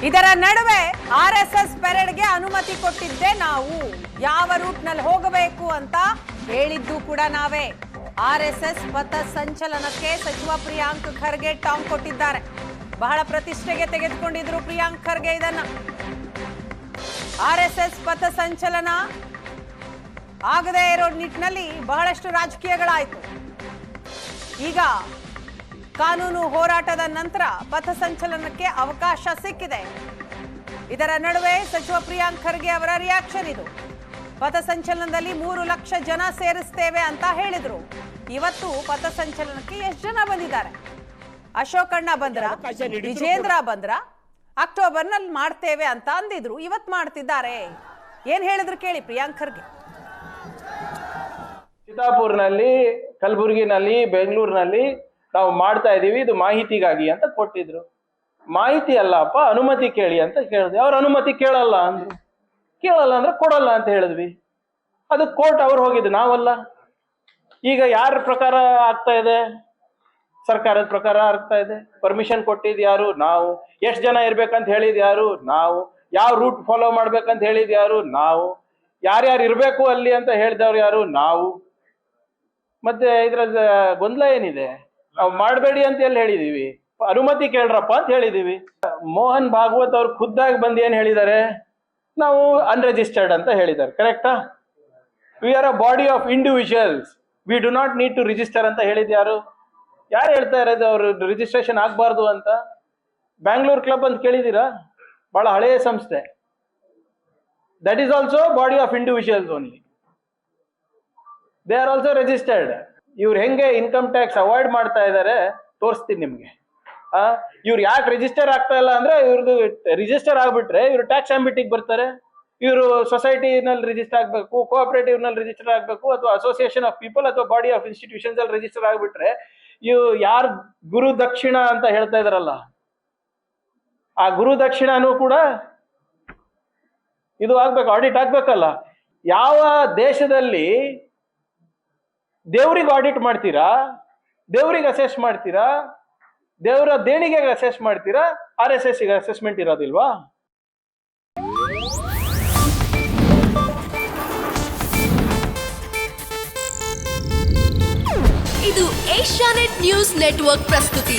ಇದರ ನಡುವೆ RSS ಪೆರೇಡ್ಗೆ ಅನುಮತಿ ಕೊಟ್ಟಿದ್ದೆ ನಾವು, ಯಾವ ರೂಟ್ನಲ್ಲಿ ಹೋಗಬೇಕು ಅಂತ ಹೇಳಿದ್ದು ಕೂಡ ನಾವೇ. RSS ಪಥ ಸಂಚಲನಕ್ಕೆ ಸಚಿವ ಪ್ರಿಯಾಂಕ್ ಖರ್ಗೆ ಟಾಂಗ್ ಕೊಟ್ಟಿದ್ದಾರೆ. ಬಹಳ ಪ್ರತಿಷ್ಠೆಗೆ ತೆಗೆದುಕೊಂಡಿದ್ರು ಪ್ರಿಯಾಂಕ್ ಖರ್ಗೆ ಇದನ್ನ. RSS ಪಥ ಸಂಚಲನ ಆಗದೇ ಇರೋ ನಿಟ್ಟಿನಲ್ಲಿ ಬಹಳಷ್ಟು ರಾಜಕೀಯಗಳಾಯಿತು. ಈಗ ಕಾನೂನು ಹೋರಾಟದ ನಂತರ ಪಥಸಂಚಲನಕ್ಕೆ ಅವಕಾಶ ಸಿಕ್ಕಿದೆ. ಇದರ ನಡುವೆ ಸಚಿವ ಪ್ರಿಯಾಂಕ್ ಖರ್ಗೆ ಅವರ ರಿಯಾಕ್ಷನ್ ಇದು. ಪಥಸಂಚಲನದಲ್ಲಿ 3 ಲಕ್ಷ ಜನ ಸೇರಿಸ್ತೇವೆ ಅಂತ ಹೇಳಿದ್ರು. ಇವತ್ತು ಪಥಸಂಚಲನಕ್ಕೆ ಎಷ್ಟು ಜನ ಬಂದಿದ್ದಾರೆ? ಅಶೋಕಣ್ಣ ಬಂದ್ರ, ವಿಜೇಂದ್ರ ಬಂದ್ರ, ಅಕ್ಟೋಬರ್ನಲ್ಲಿ ಮಾಡ್ತೇವೆ ಅಂತ ಅಂದಿದ್ರು, ಇವತ್ತು ಮಾಡ್ತಿದ್ದಾರೆ. ಏನ್ ಹೇಳಿದ್ರು ಕೇಳಿ ಪ್ರಿಯಾಂಕ್ ಖರ್ಗೆ. ಚಿತ್ತಾಪುರ್ನಲ್ಲಿ, ಕಲಬುರಗಿನಲ್ಲಿ, ಬೆಂಗಳೂರಿನಲ್ಲಿ ನಾವು ಮಾಡ್ತಾ ಇದೀವಿ, ಇದು ಮಾಹಿತಿಗಾಗಿ ಅಂತ ಕೊಟ್ಟಿದ್ರು. ಮಾಹಿತಿ ಅಲ್ಲಪ್ಪ, ಅನುಮತಿ ಕೇಳಿ ಅಂತ ಕೇಳಿದ್ವಿ. ಅವ್ರ ಅನುಮತಿ ಕೇಳಲ್ಲ ಅಂದ್ರು. ಕೇಳಲ್ಲ ಅಂದ್ರೆ ಕೊಡಲ್ಲ ಅಂತ ಹೇಳಿದ್ವಿ. ಅದು ಕೋರ್ಟ್ ಅವ್ರು ಹೋಗಿದ್ದು, ನಾವಲ್ಲ. ಈಗ ಯಾರ ಪ್ರಕಾರ ಆಗ್ತಾ ಇದೆ? ಸರ್ಕಾರದ ಪ್ರಕಾರ ಆಗ್ತಾ ಇದೆ. ಪರ್ಮಿಷನ್ ಕೊಟ್ಟಿದ್ ಯಾರು? ನಾವು. ಎಷ್ಟು ಜನ ಇರ್ಬೇಕಂತ ಹೇಳಿದ್ ಯಾರು? ನಾವು. ಯಾವ ರೂಟ್ ಫಾಲೋ ಮಾಡ್ಬೇಕಂತ ಹೇಳಿದ್ ಯಾರು? ನಾವು. ಯಾರ್ಯಾರು ಇರ್ಬೇಕು ಅಲ್ಲಿ ಅಂತ ಹೇಳಿದವ್ರು ಯಾರು? ನಾವು. ಮತ್ತೆ ಇದ್ರ ಗೊಂದಲ ಏನಿದೆ? ನಾವು ಮಾಡಬೇಡಿ ಅಂತ ಎಲ್ಲಿ ಹೇಳಿದೀವಿ? ಅನುಮತಿ ಕೇಳ್ರಪ್ಪ ಅಂತ ಹೇಳಿದೀವಿ. ಮೋಹನ್ ಭಾಗವತ್ ಅವ್ರು ಖುದ್ದಾಗಿ ಬಂದು ಏನ್ ಹೇಳಿದ್ದಾರೆ? ನಾವು ಅನ್ರಿಜಿಸ್ಟರ್ಡ್ ಅಂತ ಹೇಳಿದ್ದಾರೆ. ಕರೆಕ್ಟಾ? We are a body of individuals, we do not need to register ಅಂತ ಹೇಳಿದ್ ಯಾರು? ಯಾರು ಹೇಳ್ತಾ ಇರೋದು ಅವ್ರು ರಿಜಿಸ್ಟ್ರೇಷನ್ ಆಗ್ಬಾರ್ದು ಅಂತ? ಬ್ಯಾಂಗ್ಳೂರ್ ಕ್ಲಬ್ ಅಂತ ಕೇಳಿದೀರಾ? ಬಹಳ ಹಳೆಯ ಸಂಸ್ಥೆ. That is also body of individuals only. They are also registered. ಇವ್ರು ಹೆಂಗೆ ಇನ್ಕಮ್ ಟ್ಯಾಕ್ಸ್ ಅವಾಯ್ಡ್ ಮಾಡ್ತಾ ಇದ್ದಾರೆ ತೋರಿಸ್ತೀನಿ ನಿಮ್ಗೆ. ಇವ್ರು ಯಾಕೆ ರಿಜಿಸ್ಟರ್ ಆಗ್ತಾ ಇಲ್ಲ ಅಂದ್ರೆ, ಇವ್ರದ್ದು ರಿಜಿಸ್ಟರ್ ಆಗ್ಬಿಟ್ರೆ ಇವ್ರು ಟ್ಯಾಕ್ಸ್ ಆಂಬಿಟಿಗೆ ಬರ್ತಾರೆ. ಇವರು ಸೊಸೈಟಿನಲ್ಲಿ ರಿಜಿಸ್ಟರ್ ಆಗ್ಬೇಕು, ಕೋಆಪರೇಟಿವ್ ನಲ್ಲಿ ರಿಜಿಸ್ಟರ್ ಆಗ್ಬೇಕು, ಅಥವಾ ಅಸೋಸಿಯೇಷನ್ ಆಫ್ ಪೀಪಲ್ ಅಥವಾ ಬಾಡಿ ಆಫ್ ಇನ್ಸ್ಟಿಟ್ಯೂಷನ್ಸ್ ಅಲ್ಲಿ ರಿಜಿಸ್ಟರ್ ಆಗ್ಬಿಟ್ರೆ, ಇವು ಯಾರು ಗುರು ದಕ್ಷಿಣ ಅಂತ ಹೇಳ್ತಾ ಇದಾರಲ್ಲ, ಆ ಗುರು ದಕ್ಷಿಣನೂ ಕೂಡ ಇದು ಆಗ್ಬೇಕು, ಆಡಿಟ್ ಆಗ್ಬೇಕಲ್ಲ. ಯಾವ ದೇಶದಲ್ಲಿ ದೇವ್ರಿಗೆ ಆಡಿಟ್ ಮಾಡ್ತೀರಾ? ದೇವ್ರಿಗೆ ಅಸೆಸ್ ಮಾಡ್ತೀರಾ? ದೇವರ ದೇಣಿಗೆಗೆ ಅಸೆಸ್ ಮಾಡ್ತೀರಾ? RSS ಗೆ ಅಸೆಸ್ಮೆಂಟ್ ಇರೋದಿಲ್ವಾ? ಇದು ಏಷ್ಯಾನೆಟ್ ನ್ಯೂಸ್ ನೆಟ್ವರ್ಕ್ ಪ್ರಸ್ತುತಿ.